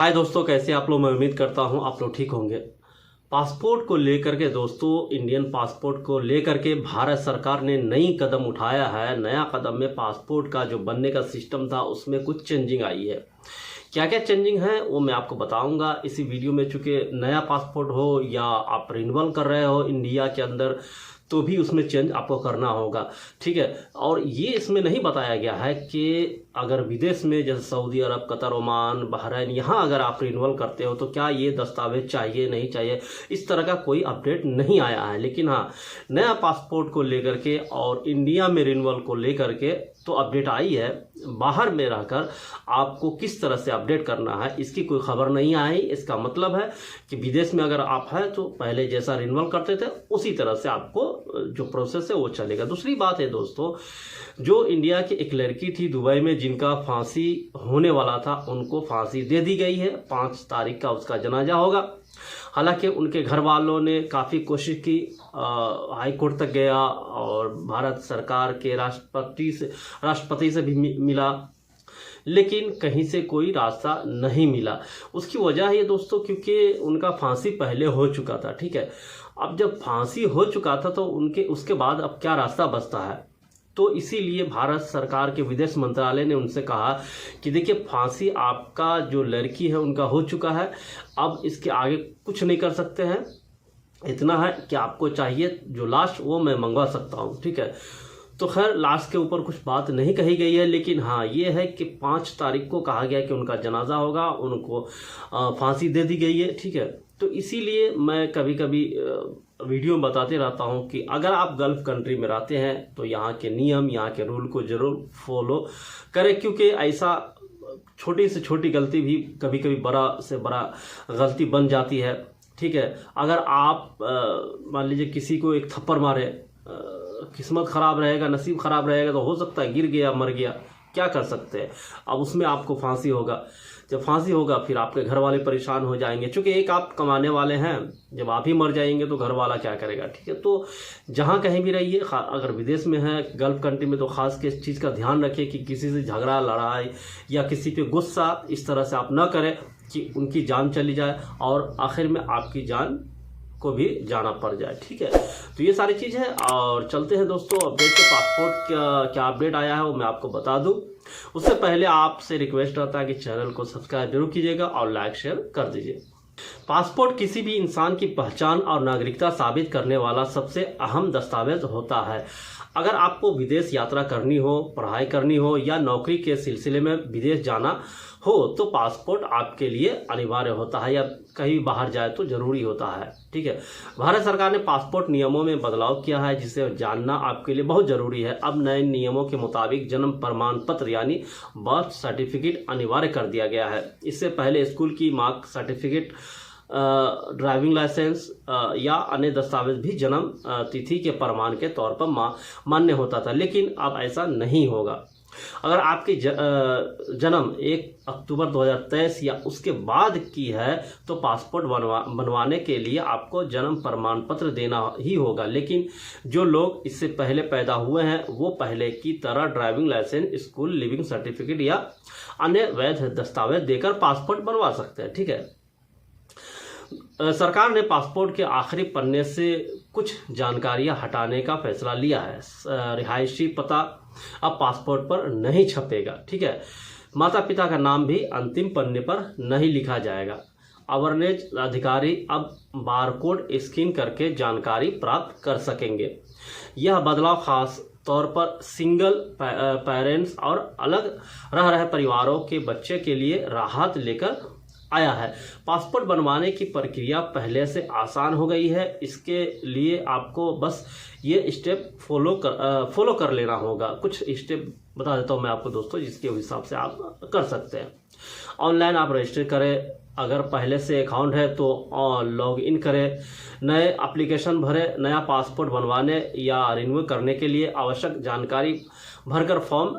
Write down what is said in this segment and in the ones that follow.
हाय दोस्तों, कैसे आप लोग। मैं उम्मीद करता हूं आप लोग ठीक होंगे। पासपोर्ट को लेकर के दोस्तों, इंडियन पासपोर्ट को लेकर के भारत सरकार ने नई कदम उठाया है। नया कदम में पासपोर्ट का जो बनने का सिस्टम था उसमें कुछ चेंजिंग आई है। क्या क्या चेंजिंग है वो मैं आपको बताऊंगा इसी वीडियो में। चूँकि नया पासपोर्ट हो या आप रिन्यूअल कर रहे हो इंडिया के अंदर, तो भी उसमें चेंज आपको करना होगा, ठीक है। और ये इसमें नहीं बताया गया है कि अगर विदेश में जैसे सऊदी अरब, कतर, ओमान, बहरीन, यहाँ अगर आप रिन्यूअल करते हो तो क्या ये दस्तावेज चाहिए नहीं चाहिए, इस तरह का कोई अपडेट नहीं आया है। लेकिन हाँ, नया पासपोर्ट को लेकर के और इंडिया में रिन्यूअल को लेकर के तो अपडेट आई है। बाहर में रहकर आपको किस तरह से अपडेट करना है इसकी कोई खबर नहीं आई। इसका मतलब है कि विदेश में अगर आप हैं तो पहले जैसा रिन्यूअल करते थे उसी तरह से आपको जो प्रोसेस है वो चलेगा। दूसरी बात है दोस्तों, जो इंडिया की एक लड़की थी दुबई में जिनका फांसी होने वाला था, उनको फांसी दे दी गई है। 5 तारीख का उसका जनाजा होगा। हालांकि उनके घर वालों ने काफ़ी कोशिश की, हाई कोर्ट तक गया और भारत सरकार के राष्ट्रपति से भी मिला, लेकिन कहीं से कोई रास्ता नहीं मिला। उसकी वजह है दोस्तों, क्योंकि उनका फांसी पहले हो चुका था, ठीक है। अब जब फांसी हो चुका था तो उसके बाद अब क्या रास्ता बचता है। तो इसीलिए भारत सरकार के विदेश मंत्रालय ने उनसे कहा कि देखिए, फांसी आपका जो लड़की है उनका हो चुका है, अब इसके आगे कुछ नहीं कर सकते हैं। इतना है कि आपको चाहिए जो लास्ट वो मैं मंगवा सकता हूँ, ठीक है। तो खैर लास्ट के ऊपर कुछ बात नहीं कही गई है, लेकिन हाँ ये है कि 5 तारीख को कहा गया कि उनका जनाजा होगा, उनको फांसी दे दी गई है, ठीक है। तो इसीलिए मैं कभी कभी वीडियो में बताते रहता हूँ कि अगर आप गल्फ कंट्री में रहते हैं तो यहाँ के नियम, यहाँ के रूल को ज़रूर फॉलो करें, क्योंकि ऐसा छोटी से छोटी गलती भी कभी कभी बड़ा से बड़ा गलती बन जाती है, ठीक है। अगर आप मान लीजिए किसी को एक थप्पड़ मारे, किस्मत ख़राब रहेगा, नसीब ख़राब रहेगा तो हो सकता है गिर गया, मर गया, क्या कर सकते हैं। अब उसमें आपको फांसी होगा। जब फांसी होगा फिर आपके घर वाले परेशान हो जाएंगे, क्योंकि एक आप कमाने वाले हैं। जब आप ही मर जाएंगे तो घर वाला क्या करेगा, ठीक है। तो जहाँ कहीं भी रहिए, अगर विदेश में है, गल्फ कंट्री में, तो ख़ास के इस चीज़ का ध्यान रखिए कि किसी से झगड़ा, लड़ाई या किसी पे गुस्सा इस तरह से आप न करें कि उनकी जान चली जाए और आखिर में आपकी जान को भी जाना पड़ जाए, ठीक है। तो ये सारी चीज़ है। और चलते हैं दोस्तों अपडेट के। पासपोर्ट क्या अपडेट आया है वो मैं आपको बता दूं। उससे पहले आपसे रिक्वेस्ट रहता है कि चैनल को सब्सक्राइब जरूर कीजिएगा और लाइक शेयर कर दीजिए। पासपोर्ट किसी भी इंसान की पहचान और नागरिकता साबित करने वाला सबसे अहम दस्तावेज होता है। अगर आपको विदेश यात्रा करनी हो, पढ़ाई करनी हो या नौकरी के सिलसिले में विदेश जाना हो तो पासपोर्ट आपके लिए अनिवार्य होता है, या कहीं बाहर जाए तो जरूरी होता है, ठीक है। भारत सरकार ने पासपोर्ट नियमों में बदलाव किया है जिसे जानना आपके लिए बहुत जरूरी है। अब नए नियमों के मुताबिक जन्म प्रमाण पत्र यानी बर्थ सर्टिफिकेट अनिवार्य कर दिया गया है। इससे पहले स्कूल की मार्क सर्टिफिकेट, ड्राइविंग लाइसेंस या अन्य दस्तावेज भी जन्म तिथि के प्रमाण के तौर पर मान्य होता था, लेकिन अब ऐसा नहीं होगा। अगर आपकी जन्म 1 अक्टूबर 2023 या उसके बाद की है तो पासपोर्ट बनवाने के लिए आपको जन्म प्रमाण पत्र देना ही होगा। लेकिन जो लोग इससे पहले पैदा हुए हैं वो पहले की तरह driving licence, school leaving certificate या अन्य वैध दस्तावेज देकर पासपोर्ट बनवा सकते हैं, ठीक है। सरकार ने पासपोर्ट के आखिरी पन्ने से कुछ जानकारियां हटाने का फैसला लिया है। रिहायशी पता अब पासपोर्ट पर नहीं छपेगा, ठीक है। माता पिता का नाम भी अंतिम पन्ने पर नहीं लिखा जाएगा। अवेयरनेस अधिकारी अब बारकोड स्कैन करके जानकारी प्राप्त कर सकेंगे। यह बदलाव खास तौर पर सिंगल पेरेंट्स और अलग रह रहे परिवारों के बच्चे के लिए राहत लेकर आया है। पासपोर्ट बनवाने की प्रक्रिया पहले से आसान हो गई है। इसके लिए आपको बस ये स्टेप फॉलो कर लेना होगा। कुछ स्टेप बता देता हूँ मैं आपको दोस्तों, जिसके हिसाब से आप कर सकते हैं। ऑनलाइन आप रजिस्टर करें, अगर पहले से अकाउंट है तो लॉग इन करें, नए एप्लीकेशन भरें, नया पासपोर्ट बनवाने या रिन्यू करने के लिए आवश्यक जानकारी भरकर फॉर्म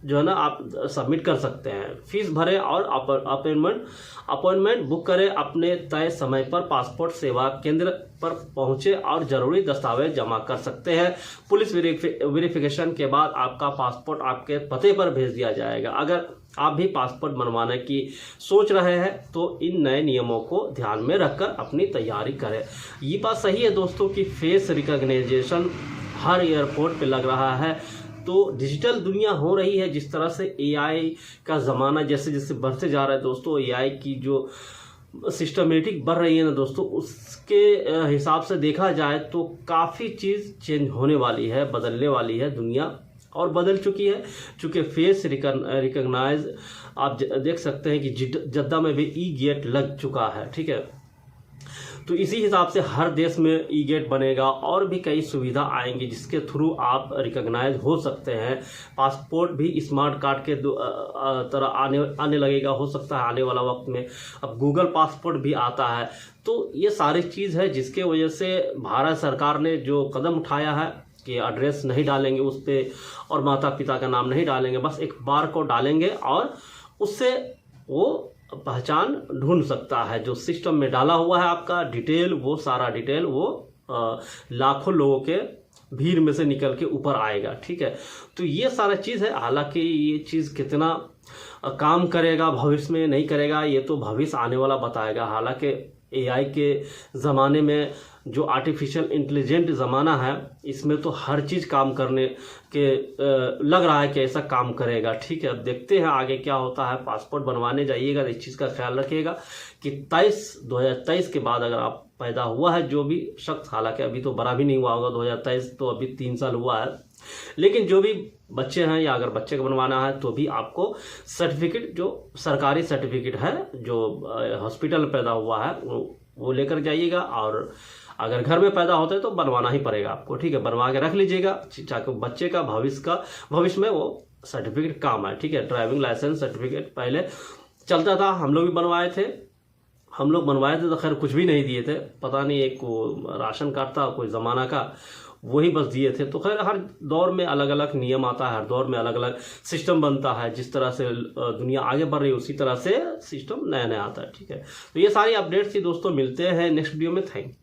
जो है ना आप सबमिट कर सकते हैं। फीस भरें और अपॉइंटमेंट बुक करें। अपने तय समय पर पासपोर्ट सेवा केंद्र पर पहुंचे और जरूरी दस्तावेज जमा कर सकते हैं। पुलिस वेरिफिकेशन के बाद आपका पासपोर्ट आपके पते पर भेज दिया जाएगा। अगर आप भी पासपोर्ट बनवाने की सोच रहे हैं तो इन नए नियमों को ध्यान में रखकर अपनी तैयारी करें। ये बात सही है दोस्तों कि फेस रिकॉग्निशन हर एयरपोर्ट पे लग रहा है। तो डिजिटल दुनिया हो रही है, जिस तरह से एआई का ज़माना जैसे जैसे बढ़ते जा रहा है दोस्तों, एआई की जो सिस्टमेटिक बढ़ रही है ना दोस्तों, उसके हिसाब से देखा जाए तो काफ़ी चीज़ चेंज होने वाली है, बदलने वाली है दुनिया, और बदल चुकी है। चूँकि फेस रिकॉग्नाइज आप देख सकते हैं कि जद्दा में भी ई गेट लग चुका है, ठीक है। तो इसी हिसाब से हर देश में ई गेट बनेगा और भी कई सुविधा आएंगी जिसके थ्रू आप रिकॉग्नाइज हो सकते हैं। पासपोर्ट भी स्मार्ट कार्ड के तरह आने लगेगा, हो सकता है आने वाला वक्त में। अब गूगल पासपोर्ट भी आता है। तो ये सारी चीज़ है जिसके वजह से भारत सरकार ने जो कदम उठाया है कि एड्रेस नहीं डालेंगे उस पर और माता पिता का नाम नहीं डालेंगे, बस एक बार को डालेंगे और उससे वो पहचान ढूंढ सकता है। जो सिस्टम में डाला हुआ है आपका डिटेल, वो सारा डिटेल वो लाखों लोगों के भीड़ में से निकल के ऊपर आएगा, ठीक है। तो ये सारा चीज़ है। हालांकि ये चीज़ कितना काम करेगा भविष्य में नहीं करेगा ये तो भविष्य आने वाला बताएगा। हालांकि एआई के ज़माने में जो आर्टिफिशियल इंटेलिजेंट ज़माना है, इसमें तो हर चीज़ काम करने के लग रहा है कि ऐसा काम करेगा, ठीक है। अब देखते हैं आगे क्या होता है। पासपोर्ट बनवाने जाइएगा तो इस चीज़ का ख्याल रखिएगा कि 2023 के बाद अगर आप पैदा हुआ है जो भी शख्स, हालांकि अभी तो बड़ा भी नहीं हुआ होगा, 2023 तो अभी 3 साल हुआ है, लेकिन जो भी बच्चे हैं या अगर बच्चे को बनवाना है तो भी आपको सर्टिफिकेट, जो सरकारी सर्टिफिकेट है, जो हॉस्पिटल में पैदा हुआ है वो लेकर जाइएगा। और अगर घर में पैदा होता है तो बनवाना ही पड़ेगा आपको, ठीक है। बनवा के रख लीजिएगा ताकि बच्चे का भविष्य में वो सर्टिफिकेट काम है, ठीक है। ड्राइविंग लाइसेंस सर्टिफिकेट पहले चलता था, हम लोग भी बनवाए थे तो खैर कुछ भी नहीं दिए थे, पता नहीं एक वो राशन कार्ड था कोई ज़माना का, वही बस दिए थे। तो खैर हर दौर में अलग अलग नियम आता है, हर दौर में अलग अलग सिस्टम बनता है। जिस तरह से दुनिया आगे बढ़ रही है उसी तरह से सिस्टम नया नया आता है, ठीक है। तो ये सारी अपडेट्स थी दोस्तों, मिलते हैं नेक्स्ट वीडियो में। Thank you.